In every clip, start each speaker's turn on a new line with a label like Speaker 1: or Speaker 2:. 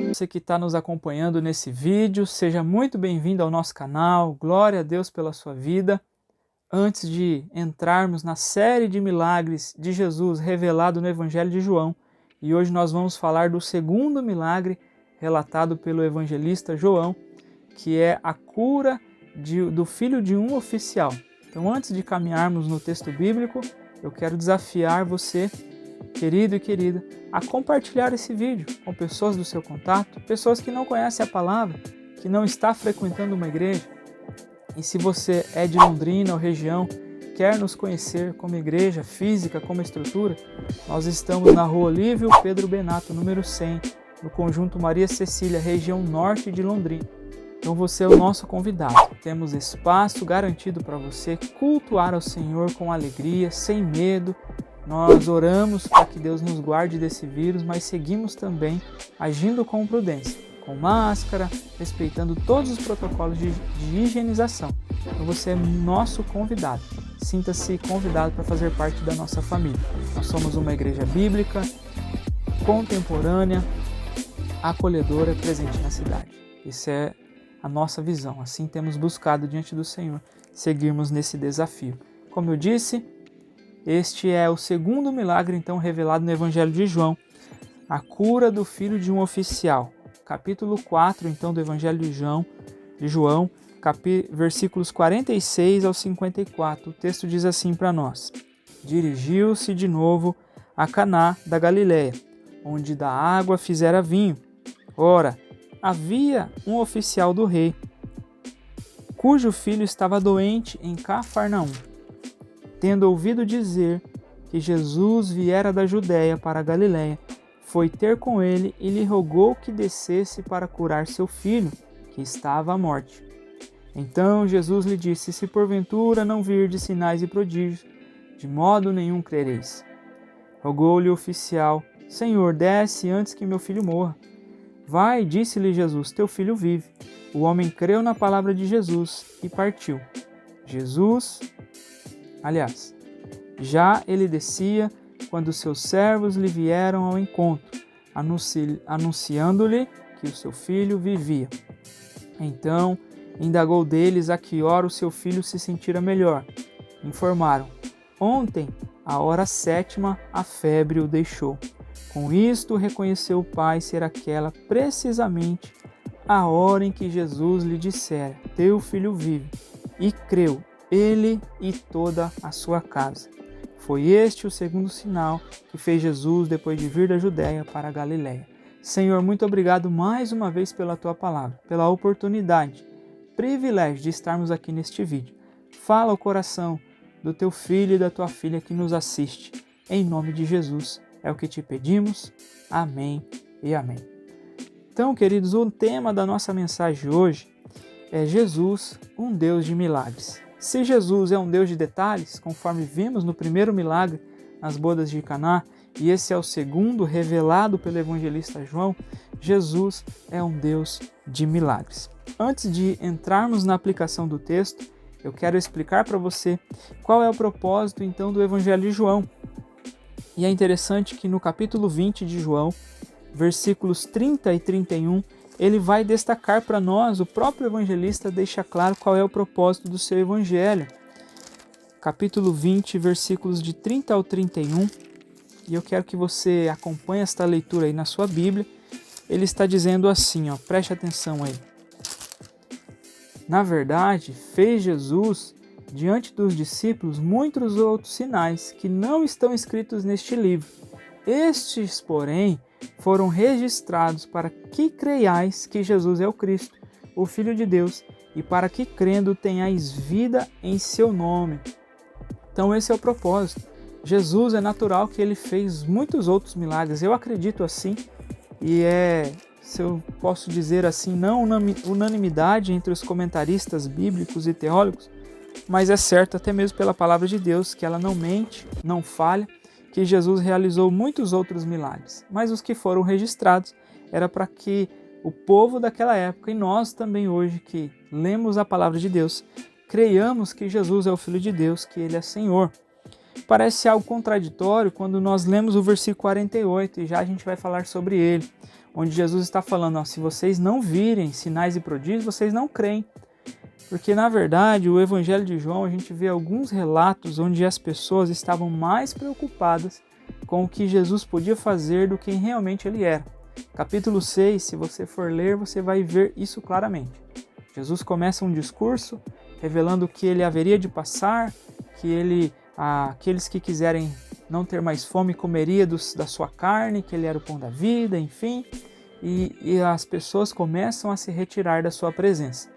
Speaker 1: Você que está nos acompanhando nesse vídeo, seja muito bem-vindo ao nosso canal, glória a Deus pela sua vida. Antes de entrarmos na série de milagres de Jesus revelado no Evangelho de João, e hoje nós vamos falar do segundo milagre relatado pelo evangelista João, que é a cura do filho de um oficial. Então, antes de caminharmos no texto bíblico, eu quero desafiar você, querido e querida, a compartilhar esse vídeo com pessoas do seu contato, pessoas que não conhecem a palavra, que não está frequentando uma igreja. E se você é de Londrina ou região, quer nos conhecer como igreja física, como estrutura, nós estamos na Rua Olívio Pedro Benato, número 100, no Conjunto Maria Cecília, região norte de Londrina. Então você é o nosso convidado. Temos espaço garantido para você cultuar ao Senhor com alegria, sem medo. Nós oramos para que Deus nos guarde desse vírus, mas seguimos também agindo com prudência, com máscara, respeitando todos os protocolos de higienização. Então você é nosso convidado. Sinta-se convidado para fazer parte da nossa família. Nós somos uma igreja bíblica, contemporânea, acolhedora, presente na cidade. Isso é a nossa visão. Assim temos buscado diante do Senhor seguirmos nesse desafio. Como eu disse, este é o segundo milagre então revelado no Evangelho de João, a cura do filho de um oficial. Capítulo 4 então do Evangelho de João, versículos 46 ao 54. O texto diz assim para nós: Dirigiu-se de novo a Caná da Galileia, onde da água fizera vinho. Ora, havia um oficial do rei, cujo filho estava doente em Cafarnaum. Tendo ouvido dizer que Jesus viera da Judéia para a Galiléia, foi ter com ele e lhe rogou que descesse para curar seu filho, que estava à morte. Então Jesus lhe disse: Se porventura não virdes sinais e prodígios, de modo nenhum crereis. Rogou-lhe o oficial: Senhor, desce antes que meu filho morra. Vai, disse-lhe Jesus, teu filho vive. O homem creu na palavra de Jesus e partiu. Já ele descia quando seus servos lhe vieram ao encontro, anunciando-lhe que o seu filho vivia. Então indagou deles a que hora o seu filho se sentira melhor. Informaram: ontem, à hora 7ª, a febre o deixou. Com isto reconheceu o pai ser aquela precisamente a hora em que Jesus lhe dissera: teu filho vive, e creu ele e toda a sua casa. Foi este o segundo sinal que fez Jesus depois de vir da Judéia para a Galiléia. Senhor, muito obrigado mais uma vez pela tua palavra, pela oportunidade, privilégio de estarmos aqui neste vídeo. Fala ao coração do teu filho e da tua filha que nos assiste. Em nome de Jesus é o que te pedimos. Amém e amém. Então, queridos, o tema da nossa mensagem hoje é Jesus, um Deus de milagres. Se Jesus é um Deus de detalhes, conforme vimos no primeiro milagre nas bodas de Caná, e esse é o segundo revelado pelo evangelista João, Jesus é um Deus de milagres. Antes de entrarmos na aplicação do texto, eu quero explicar para você qual é o propósito então do Evangelho de João. E é interessante que no capítulo 20 de João, versículos 30 e 31, ele vai destacar para nós, o próprio evangelista deixa claro qual é o propósito do seu evangelho. Capítulo 20, versículos de 30 ao 31, e eu quero que você acompanhe esta leitura aí na sua Bíblia. Ele está dizendo assim, preste atenção aí. Na verdade, fez Jesus diante dos discípulos muitos outros sinais que não estão escritos neste livro. Estes, porém, foram registrados para que creiais que Jesus é o Cristo, o Filho de Deus, e para que crendo tenhais vida em seu nome. Então esse é o propósito. Jesus, é natural que ele fez muitos outros milagres. Eu acredito assim, e se eu posso dizer assim, não unanimidade entre os comentaristas bíblicos e teólogos, mas é certo até mesmo pela palavra de Deus, que ela não mente, não falha, que Jesus realizou muitos outros milagres, mas os que foram registrados era para que o povo daquela época e nós também hoje que lemos a palavra de Deus, creiamos que Jesus é o Filho de Deus, que Ele é Senhor. parece algo contraditório quando nós lemos o versículo 48, e já a gente vai falar sobre ele, onde Jesus está falando, ó, se vocês não virem sinais e prodígios, vocês não creem. Porque, na verdade, o Evangelho de João, a gente vê alguns relatos onde as pessoas estavam mais preocupadas com o que Jesus podia fazer do que realmente ele era. Capítulo 6, se você for ler, você vai ver isso claramente. Jesus começa um discurso revelando que ele haveria de passar, que aqueles que quiserem não ter mais fome comeria da sua carne, que ele era o pão da vida, enfim. E as pessoas começam a se retirar da sua presença.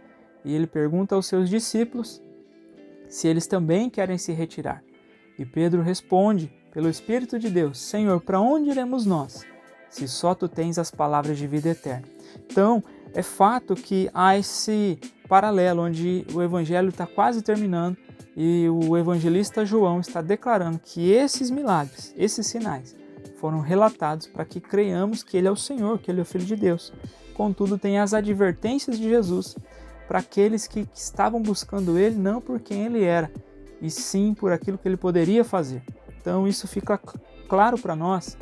Speaker 1: E ele pergunta aos seus discípulos se eles também querem se retirar. E Pedro responde, pelo Espírito de Deus, Senhor, para onde iremos nós, se só tu tens as palavras de vida eterna? Então, é fato que há esse paralelo, onde o Evangelho está quase terminando e o evangelista João está declarando que esses milagres, esses sinais, foram relatados para que creiamos que ele é o Senhor, que ele é o Filho de Deus. Contudo, tem as advertências de Jesus para aqueles que estavam buscando ele não por quem ele era, e sim por aquilo que ele poderia fazer. Então isso fica claro para nós,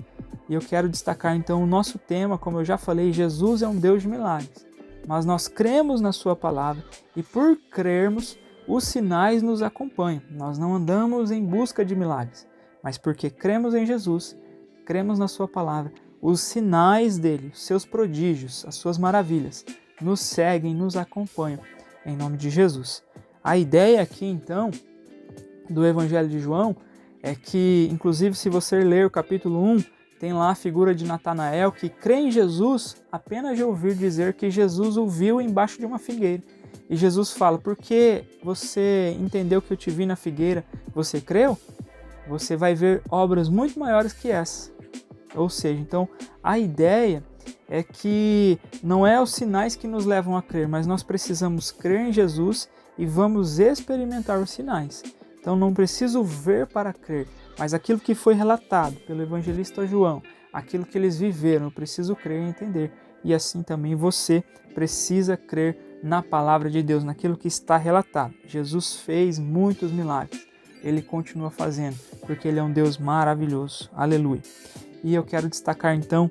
Speaker 1: e eu quero destacar então o nosso tema, como eu já falei, Jesus é um Deus de milagres, mas nós cremos na sua palavra, e por crermos, os sinais nos acompanham. Nós não andamos em busca de milagres, mas porque cremos em Jesus, cremos na sua palavra, os sinais dele, os seus prodígios, as suas maravilhas, nos seguem, nos acompanham, em nome de Jesus. A ideia aqui, então, do Evangelho de João é que, inclusive, se você ler o capítulo 1, tem lá a figura de Natanael, que crê em Jesus apenas de ouvir dizer que Jesus o viu embaixo de uma figueira. E Jesus fala, porque você entendeu que eu te vi na figueira, você creu? Você vai ver obras muito maiores que essa. Ou seja, então, a ideia é que não é os sinais que nos levam a crer, mas nós precisamos crer em Jesus e vamos experimentar os sinais. Então não preciso ver para crer, mas aquilo que foi relatado pelo evangelista João, aquilo que eles viveram, eu preciso crer e entender. E assim também você precisa crer na palavra de Deus, naquilo que está relatado. Jesus fez muitos milagres, ele continua fazendo, porque ele é um Deus maravilhoso. Aleluia! E eu quero destacar então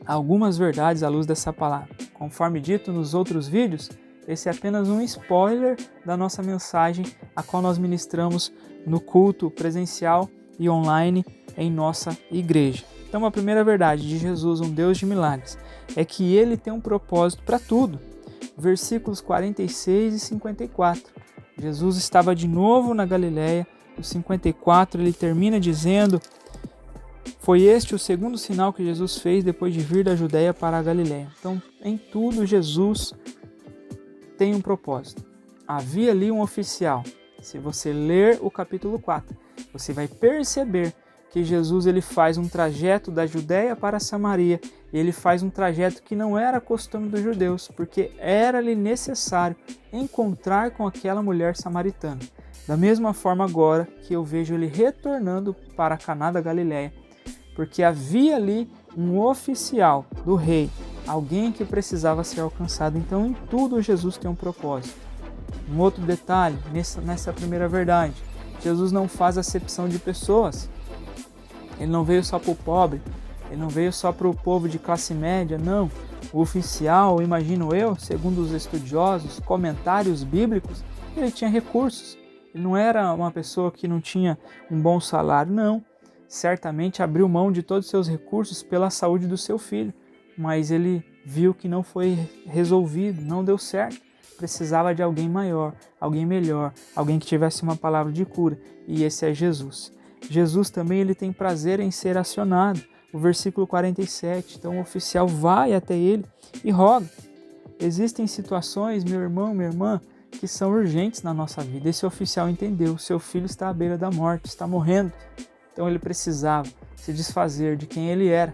Speaker 1: algumas verdades à luz dessa palavra. Conforme dito nos outros vídeos, esse é apenas um spoiler da nossa mensagem, a qual nós ministramos no culto presencial e online em nossa igreja. Então, a primeira verdade de Jesus, um Deus de milagres, é que ele tem um propósito para tudo. Versículos 46 e 54. Jesus estava de novo na Galileia. No 54 ele termina dizendo: foi este o segundo sinal que Jesus fez depois de vir da Judéia para a Galileia. Então, em tudo, Jesus tem um propósito. Havia ali um oficial. Se você ler o capítulo 4, você vai perceber que Jesus ele faz um trajeto da Judéia para Samaria. E ele faz um trajeto que não era costume dos judeus, porque era-lhe necessário encontrar com aquela mulher samaritana. Da mesma forma agora que eu vejo ele retornando para Caná da Galileia, porque havia ali um oficial do rei, alguém que precisava ser alcançado. Então, em tudo, Jesus tem um propósito. Um outro detalhe, nessa primeira verdade, Jesus não faz acepção de pessoas. Ele não veio só para o pobre, ele não veio só para o povo de classe média, não. O oficial, imagino eu, segundo os estudiosos, comentários bíblicos, ele tinha recursos. Ele não era uma pessoa que não tinha um bom salário, não. Certamente abriu mão de todos os seus recursos pela saúde do seu filho, mas ele viu que não foi resolvido, não deu certo. Precisava de alguém maior, alguém melhor, alguém que tivesse uma palavra de cura, e esse é Jesus. Jesus também ele tem prazer em ser acionado. O versículo 47, então o oficial vai até ele e roga. Existem situações, meu irmão, minha irmã, que são urgentes na nossa vida. Esse oficial entendeu, seu filho está à beira da morte, está morrendo. Então ele precisava se desfazer de quem ele era.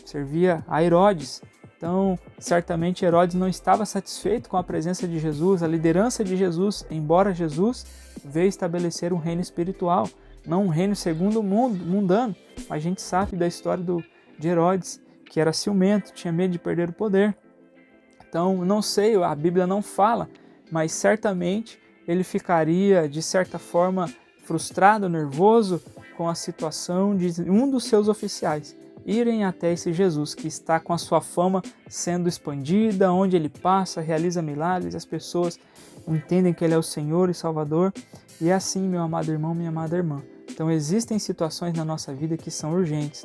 Speaker 1: Servia a Herodes. Então, certamente Herodes não estava satisfeito com a presença de Jesus, a liderança de Jesus, embora Jesus veio estabelecer um reino espiritual, não um reino segundo o mundo, mundano. A gente sabe da história de Herodes, que era ciumento, tinha medo de perder o poder. Então, não sei, a Bíblia não fala, mas certamente ele ficaria, de certa forma, frustrado, nervoso com a situação de um dos seus oficiais irem até esse Jesus que está com a sua fama sendo expandida, onde ele passa, realiza milagres, as pessoas entendem que ele é o Senhor e Salvador. E é assim, meu amado irmão, minha amada irmã. Então existem situações na nossa vida que são urgentes,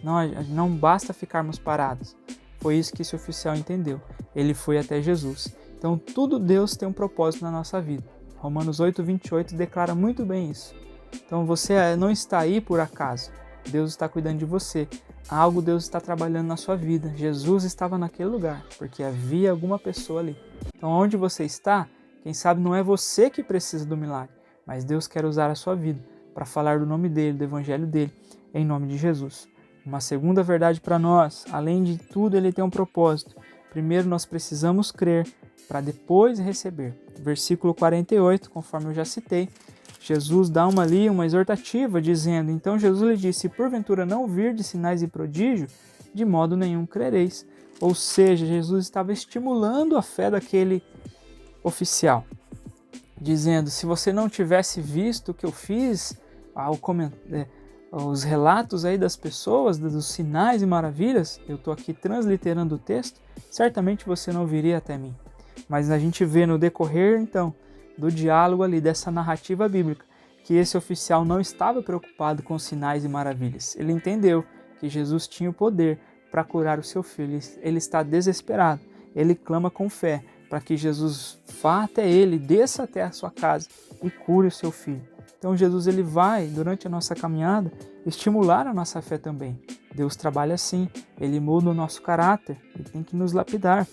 Speaker 1: não basta ficarmos parados. Foi isso que esse oficial entendeu. Ele foi até Jesus. Então tudo Deus tem um propósito na nossa vida. Romanos 8:28 declara muito bem isso. Então você não está aí por acaso. Deus está cuidando de você. Algo Deus está trabalhando na sua vida. Jesus estava naquele lugar, porque havia alguma pessoa ali. Então onde você está, quem sabe não é você que precisa do milagre, mas Deus quer usar a sua vida para falar do nome dele, do evangelho dele, em nome de Jesus. Uma segunda verdade para nós, além de tudo, ele tem um propósito. Primeiro nós precisamos crer, para depois receber. Versículo 48, conforme eu já citei, Jesus dá uma exortativa, dizendo: então Jesus lhe disse, se porventura não vir de sinais e prodígio, de modo nenhum crereis. Ou seja, Jesus estava estimulando a fé daquele oficial, dizendo: se você não tivesse visto o que eu fiz, os relatos aí das pessoas, dos sinais e maravilhas, eu estou aqui transliterando o texto, certamente você não viria até mim. Mas a gente vê no decorrer, então, do diálogo ali, dessa narrativa bíblica, que esse oficial não estava preocupado com sinais e maravilhas. Ele entendeu que Jesus tinha o poder para curar o seu filho. Ele está desesperado. Ele clama com fé para que Jesus vá até ele, desça até a sua casa e cure o seu filho. Então Jesus ele vai, durante a nossa caminhada, estimular a nossa fé também. Deus trabalha assim, ele muda o nosso caráter, ele tem que nos lapidar.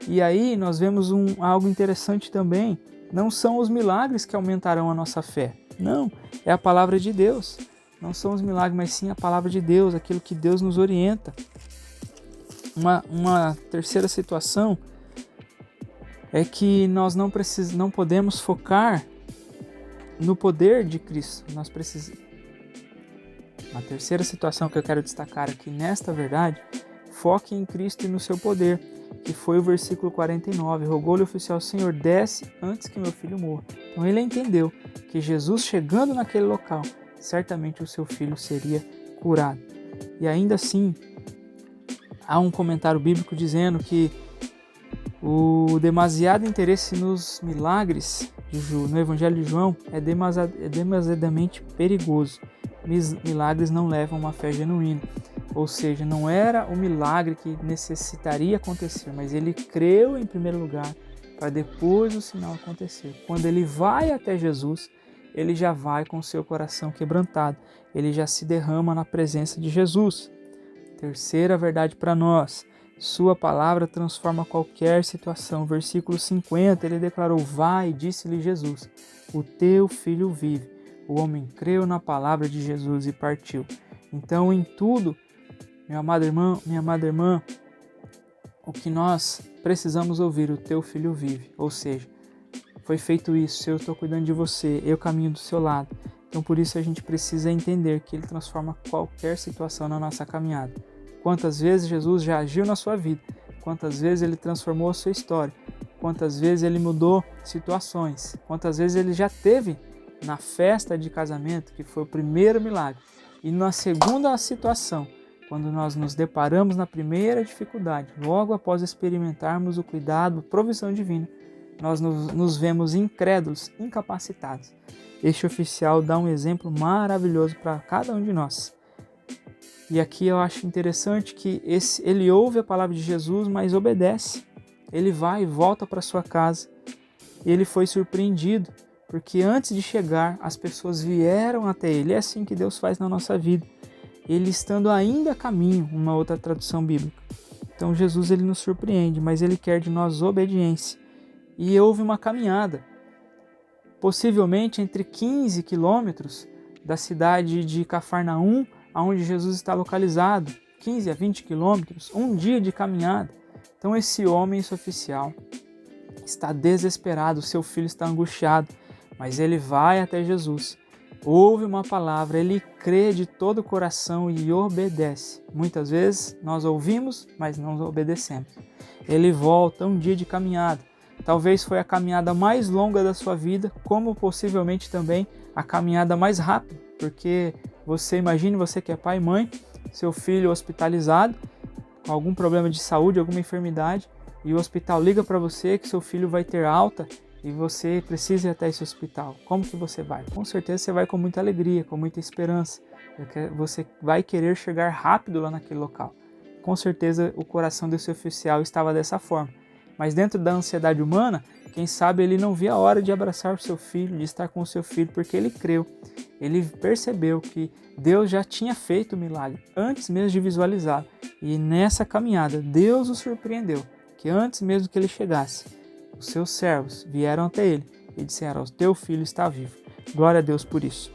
Speaker 1: E aí nós vemos algo interessante também. Não são os milagres que aumentarão a nossa fé. Não, é a palavra de Deus. Não são os milagres, mas sim a palavra de Deus, aquilo que Deus nos orienta. Uma terceira situação é que nós não podemos focar no poder de Cristo. Uma terceira situação que eu quero destacar aqui nesta verdade, foque em Cristo e no seu poder, que foi o versículo 49, rogou-lhe o oficial: Senhor, desce antes que meu filho morra. Então ele entendeu que Jesus chegando naquele local, certamente o seu filho seria curado. E ainda assim, há um comentário bíblico dizendo que o demasiado interesse nos milagres no Evangelho de João é demasiadamente perigoso. Milagres não levam a uma fé genuína. Ou seja, não era o milagre que necessitaria acontecer, mas ele creu em primeiro lugar para depois o sinal acontecer. Quando ele vai até Jesus, ele já vai com o seu coração quebrantado. Ele já se derrama na presença de Jesus. Terceira verdade para nós: sua palavra transforma qualquer situação. Versículo 50, ele declarou: vai, disse-lhe Jesus, o teu filho vive. O homem creu na palavra de Jesus e partiu. Então, em tudo, meu amado irmão, minha amada irmã, o que nós precisamos ouvir: o teu filho vive. Ou seja, foi feito isso, eu estou cuidando de você, eu caminho do seu lado. Então por isso a gente precisa entender que ele transforma qualquer situação na nossa caminhada. Quantas vezes Jesus já agiu na sua vida, quantas vezes ele transformou a sua história, quantas vezes ele mudou situações, quantas vezes ele já teve na festa de casamento, que foi o primeiro milagre, e na segunda situação, quando nós nos deparamos na primeira dificuldade, logo após experimentarmos o cuidado, a provisão divina, nós nos vemos incrédulos, incapacitados. Este oficial dá um exemplo maravilhoso para cada um de nós. E aqui eu acho interessante que ele ouve a palavra de Jesus, mas obedece. Ele vai e volta para sua casa. E ele foi surpreendido, porque antes de chegar, as pessoas vieram até ele. É assim que Deus faz na nossa vida. Ele estando ainda a caminho, uma outra tradução bíblica. Então Jesus ele nos surpreende, mas ele quer de nós obediência. E houve uma caminhada, possivelmente entre 15 quilômetros da cidade de Cafarnaum, onde Jesus está localizado, 15 a 20 quilômetros, um dia de caminhada. Então esse homem, esse oficial, está desesperado, seu filho está angustiado, mas ele vai até Jesus, ouve uma palavra, ele crê de todo o coração e obedece. Muitas vezes nós ouvimos, mas não obedecemos. Ele volta, um dia de caminhada. Talvez foi a caminhada mais longa da sua vida, como possivelmente também a caminhada mais rápida, porque imagine você que é pai e mãe, seu filho hospitalizado, com algum problema de saúde, alguma enfermidade, e o hospital liga para você que seu filho vai ter alta e você precisa ir até esse hospital. Como que você vai? Com certeza você vai com muita alegria, com muita esperança. Você vai querer chegar rápido lá naquele local. Com certeza o coração desse oficial estava dessa forma. Mas dentro da ansiedade humana, quem sabe ele não via a hora de abraçar o seu filho, de estar com o seu filho, porque ele creu. Ele percebeu que Deus já tinha feito o milagre antes mesmo de visualizar. E nessa caminhada, Deus o surpreendeu, que antes mesmo que ele chegasse, os seus servos vieram até ele e disseram: o teu filho está vivo. Glória a Deus por isso.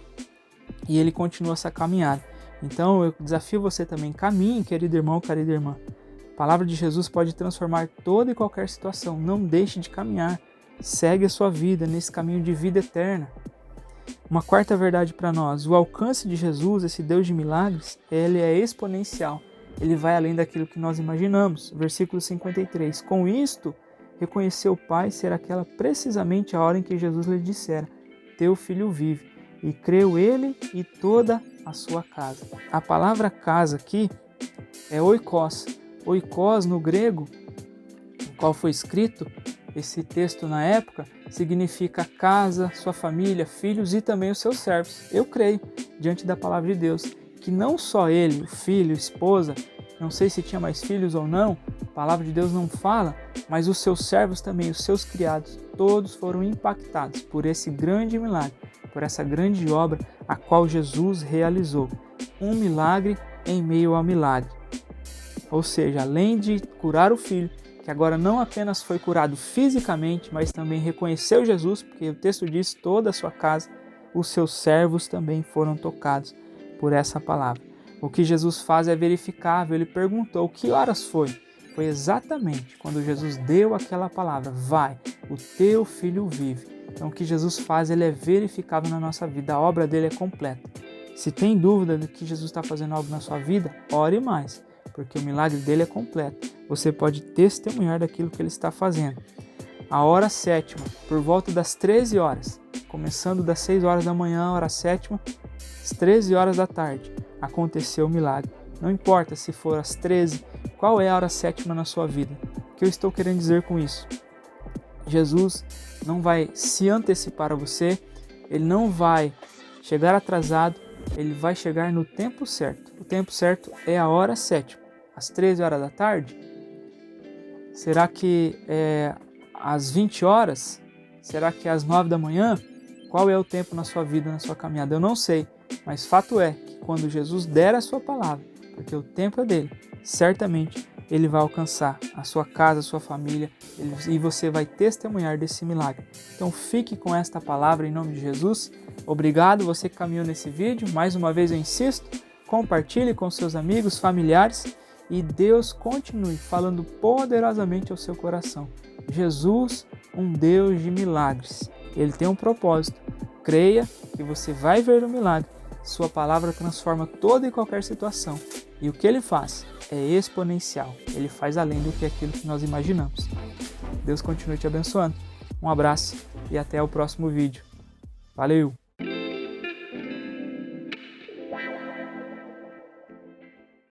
Speaker 1: E ele continua essa caminhada. Então eu desafio você também, caminhe, querido irmão, querida irmã. A palavra de Jesus pode transformar toda e qualquer situação. Não deixe de caminhar. Segue a sua vida nesse caminho de vida eterna. Uma quarta verdade para nós: o alcance de Jesus, esse Deus de milagres, ele é exponencial. Ele vai além daquilo que nós imaginamos. Versículo 53. Com isto, reconheceu o Pai ser aquela precisamente a hora em que Jesus lhe dissera: teu filho vive. E creu ele e toda a sua casa. A palavra casa aqui é oikos. Oikos no grego, no qual foi escrito esse texto na época, significa casa, sua família, filhos e também os seus servos. Eu creio, diante da palavra de Deus, que não só ele, o filho, a esposa, não sei se tinha mais filhos ou não, a palavra de Deus não fala, mas os seus servos também, os seus criados, todos foram impactados por esse grande milagre, por essa grande obra a qual Jesus realizou. Um milagre em meio ao milagre. Ou seja, além de curar o filho, que agora não apenas foi curado fisicamente, mas também reconheceu Jesus, porque o texto diz: toda a sua casa, os seus servos também foram tocados por essa palavra. O que Jesus faz é verificável. Ele perguntou: que horas foi? Foi exatamente quando Jesus deu aquela palavra: vai, o teu filho vive. Então o que Jesus faz, ele é verificável na nossa vida, a obra dele é completa. Se tem dúvida de que Jesus está fazendo algo na sua vida, ore mais, porque o milagre dele é completo. Você pode testemunhar daquilo que ele está fazendo. A hora sétima, por volta das 13 horas, começando das 6 horas da manhã, a hora sétima, às 13 horas da tarde, aconteceu o milagre. Não importa se for às 13, qual é a hora sétima na sua vida? O que eu estou querendo dizer com isso? Jesus não vai se antecipar a você, ele não vai chegar atrasado, ele vai chegar no tempo certo. O tempo certo é a hora sétima, às 13 horas da tarde. Será que é às 20 horas? Será que é às 9 da manhã? Qual é o tempo na sua vida, na sua caminhada? Eu não sei, mas fato é que quando Jesus der a sua palavra, porque o tempo é dele, certamente ele vai alcançar a sua casa, a sua família, e você vai testemunhar desse milagre. Então fique com esta palavra em nome de Jesus. Obrigado você que caminhou nesse vídeo. Mais uma vez eu insisto, compartilhe com seus amigos, familiares, e Deus continue falando poderosamente ao seu coração. Jesus, um Deus de milagres. Ele tem um propósito. Creia que você vai ver o milagre. Sua palavra transforma toda e qualquer situação. E o que ele faz é exponencial. Ele faz além do que aquilo que nós imaginamos. Deus continue te abençoando. Um abraço e até o próximo vídeo. Valeu!